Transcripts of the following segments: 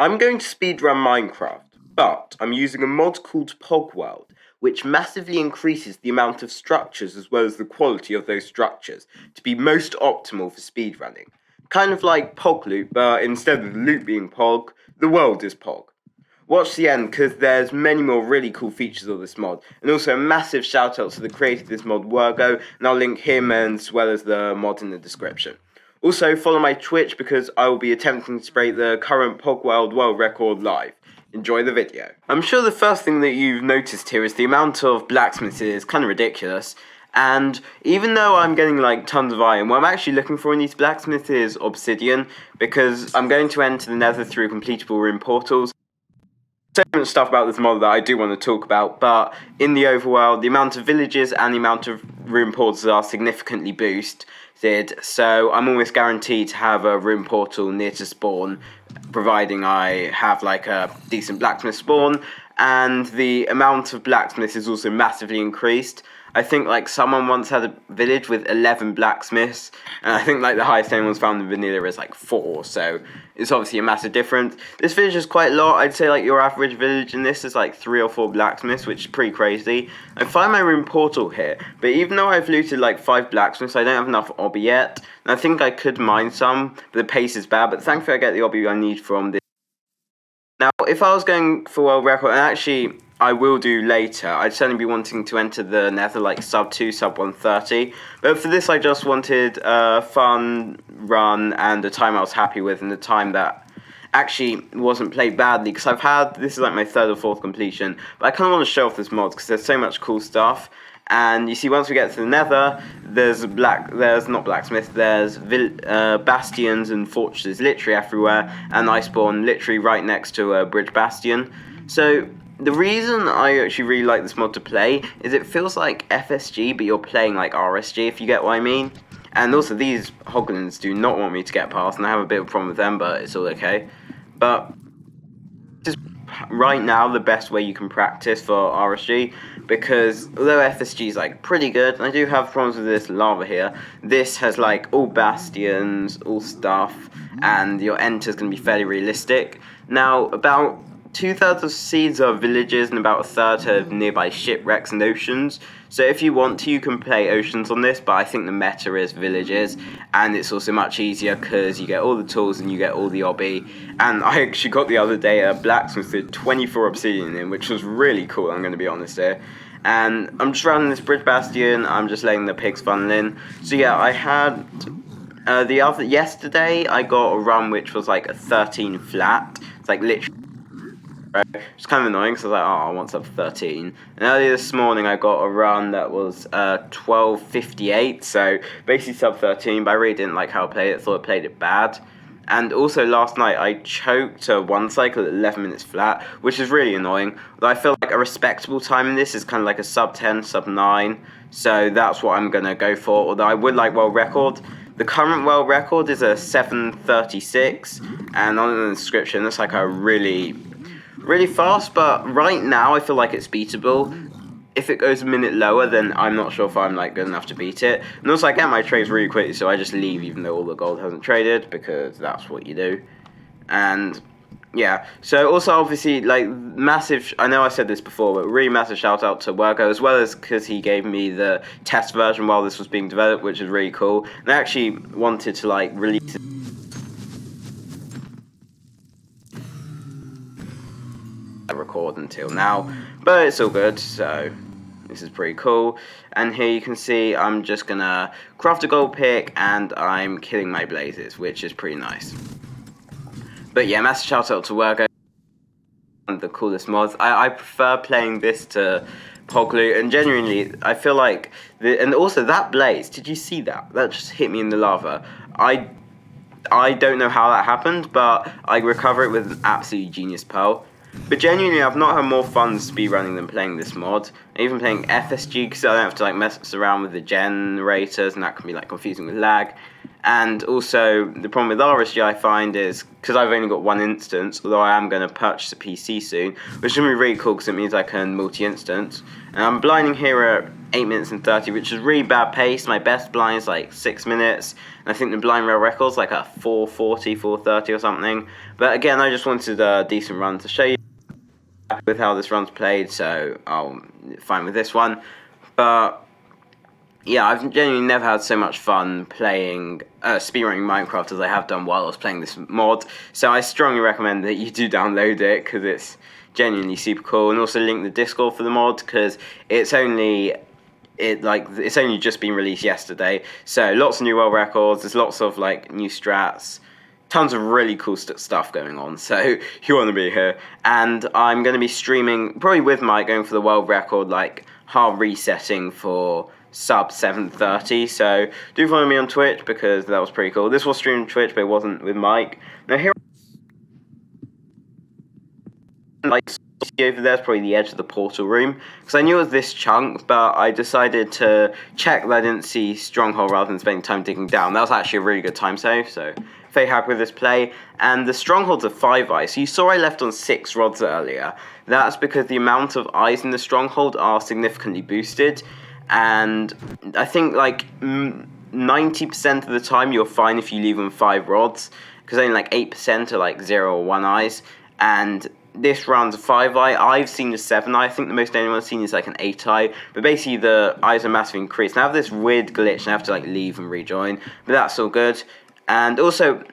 I'm going to speedrun Minecraft, but I'm using a mod called Pog World, which massively increases the amount of structures as well as the quality of those structures to be most optimal for speedrunning. Kind of like Pog Loop, but instead of the loop being Pog, the world is Pog. Watch the end because there's many more really cool features of this mod, and also a massive shout out to the creator of this mod, Wergo, and I'll link him as well as the mod in the description. Also, follow my Twitch because I will be attempting to break the current Pogworld world record live. Enjoy the video. I'm sure the first thing that you've noticed here is the amount of blacksmiths is kind of ridiculous. And even though I'm getting like tons of iron, what I'm actually looking for in these blacksmiths is obsidian, because I'm going to enter the Nether through completable room portals. So much stuff about this mod that I do want to talk about, but in the overworld, the amount of villages and the amount of room portals are significantly boosted, so I'm almost guaranteed to have a room portal near to spawn, providing I have like a decent blacksmith spawn, and the amount of blacksmiths is also massively increased. I think like someone once had a village with 11 blacksmiths, and I think like the highest anyone's found in vanilla is like 4, so it's obviously a massive difference. This village is quite a lot. I'd say like your average village in this is like 3 or 4 blacksmiths, which is pretty crazy. I find my room portal here, but even though I've looted like 5 blacksmiths, I don't have enough obby yet, and I think I could mine some, but the pace is bad, but thankfully I get the obby I need from this. Now, if I was going for world record, and actually I will do later, I'd certainly be wanting to enter the Nether like sub 2, sub 130. But for this, I just wanted a fun run and a time I was happy with, and the time that actually wasn't played badly. Because this is like my 3rd or 4th completion, but I kind of want to show off this mod because there's so much cool stuff. And you see, once we get to the Nether, there's not blacksmith, there's bastions and fortresses literally everywhere, and I spawn literally right next to a bridge bastion. So the reason I actually really like this mod to play is it feels like FSG, but you're playing like RSG, if you get what I mean. And also these hoglins do not want me to get past, and I have a bit of a problem with them, but it's all okay. But just right now the best way you can practice for RSG, because although FSG is like pretty good, and I do have problems with this lava here, this has like all bastions, all stuff, and your enter is going to be fairly realistic. Now, about 2/3 of seeds are villages and about 1/3 have nearby shipwrecks and oceans. So if you want to, you can play oceans on this, but I think the meta is villages, and it's also much easier because you get all the tools and you get all the obby. And I actually got the other day a blacksmith with 24 obsidian in, which was really cool, I'm going to be honest here. And I'm just running this bridge bastion, I'm just letting the pigs funnel in. So yeah, I had yesterday I got a run which was like a 13 flat. It's like literally, it's kind of annoying because I was like, oh, I want sub 13. And earlier this morning I got a run that was 12:58, so basically sub 13, but I really didn't like how I played it, thought I played it bad. And also last night I choked one cycle at 11 minutes flat, which is really annoying. But I feel like a respectable time in this is kind of like a sub 10, sub 9, so that's what I'm going to go for, although I would like world record. The current world record is a 7:36, and on the description it's like a really fast, but right now I feel like it's beatable. If it goes a minute lower, then I'm not sure if I'm like good enough to beat it. And also I get my trades really quickly, so I just leave even though all the gold hasn't traded, because that's what you do. And yeah, so also obviously like massive, I know I said this before, but really massive shout out to Wergo, as well as because he gave me the test version while this was being developed, which is really cool. And I actually wanted to like release it record until now, but it's all good, so this is pretty cool. And here you can see I'm just gonna craft a gold pick and I'm killing my blazes, which is pretty nice. But yeah, massive shout out to Wergo, one of the coolest mods. I prefer playing this to Pogloot, and genuinely I feel like and also that blaze, did you see that? That just hit me in the lava. I don't know how that happened, but I recover it with an absolutely genius pearl. But genuinely, I've not had more fun speedrunning than playing this mod. Even playing FSG, because I don't have to like mess around with the generators, and that can be like confusing with lag. And also, the problem with RSG I find is, because I've only got one instance, although I am going to purchase a PC soon, which is going to be really cool because it means I can multi-instance. And I'm blinding here at 8 minutes and 30, which is really bad pace. My best blind is like 6 minutes, and I think the blind rail record's like a 4:40, 4:30 or something. But again, I just wanted a decent run to show you with how this run's played, so I'll fine with this one. But yeah, I've genuinely never had so much fun playing speedrunning Minecraft as I have done while I was playing this mod. So I strongly recommend that you do download it, because it's genuinely super cool. And also link the Discord for the mod, because it's only just been released yesterday. So lots of new world records. There's lots of like new strats. Tons of really cool stuff going on, so you want to be here. And I'm going to be streaming, probably with Mike, going for the world record, like hard resetting for sub 7:30. So do follow me on Twitch, because that was pretty cool. This was streamed on Twitch, but it wasn't with Mike. Now here, like over there's probably the edge of the portal room, because I knew it was this chunk, but I decided to check that I didn't see Stronghold rather than spending time digging down. That was actually a really good time save, so very happy with this play. And the Stronghold's are 5 eyes, so you saw I left on 6 rods earlier. That's because the amount of eyes in the Stronghold are significantly boosted, and I think like 90% of the time you're fine if you leave on 5 rods, because only like 8% are like 0 or 1 eyes. And this run's a 5 eye. I've seen a 7 eye. I think the most anyone's seen is like an 8 eye. But basically the eyes are massively increased. And I have this weird glitch and I have to like leave and rejoin. But that's all good. And also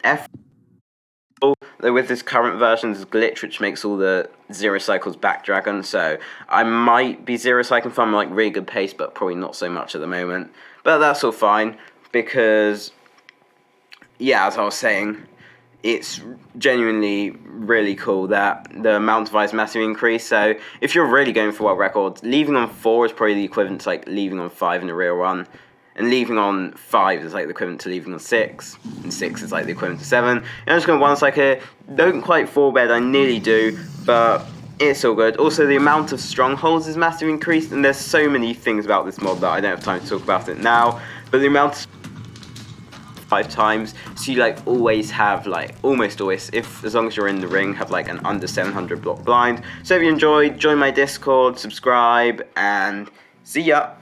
with this current version, there's a glitch which makes all the 0 cycles back dragon. So I might be 0 cycling from like really good pace, but probably not so much at the moment. But that's all fine, because yeah, as I was saying, it's genuinely really cool that the amount of eyes massively increased. So if you're really going for world records, leaving on 4 is probably the equivalent to like leaving on 5 in a real run. And leaving on 5 is like the equivalent to leaving on 6. And 6 is like the equivalent to 7. And I'm just going to one cycle. Don't quite fall bed, I nearly do, but it's all good. Also, the amount of strongholds is massively increased, and there's so many things about this mod that I don't have time to talk about it now. But the amount of 5 times, so you like always have like, almost always, if as long as you're in the ring, have like an under 700 block blind. So if you enjoyed, join my Discord, subscribe, and see ya!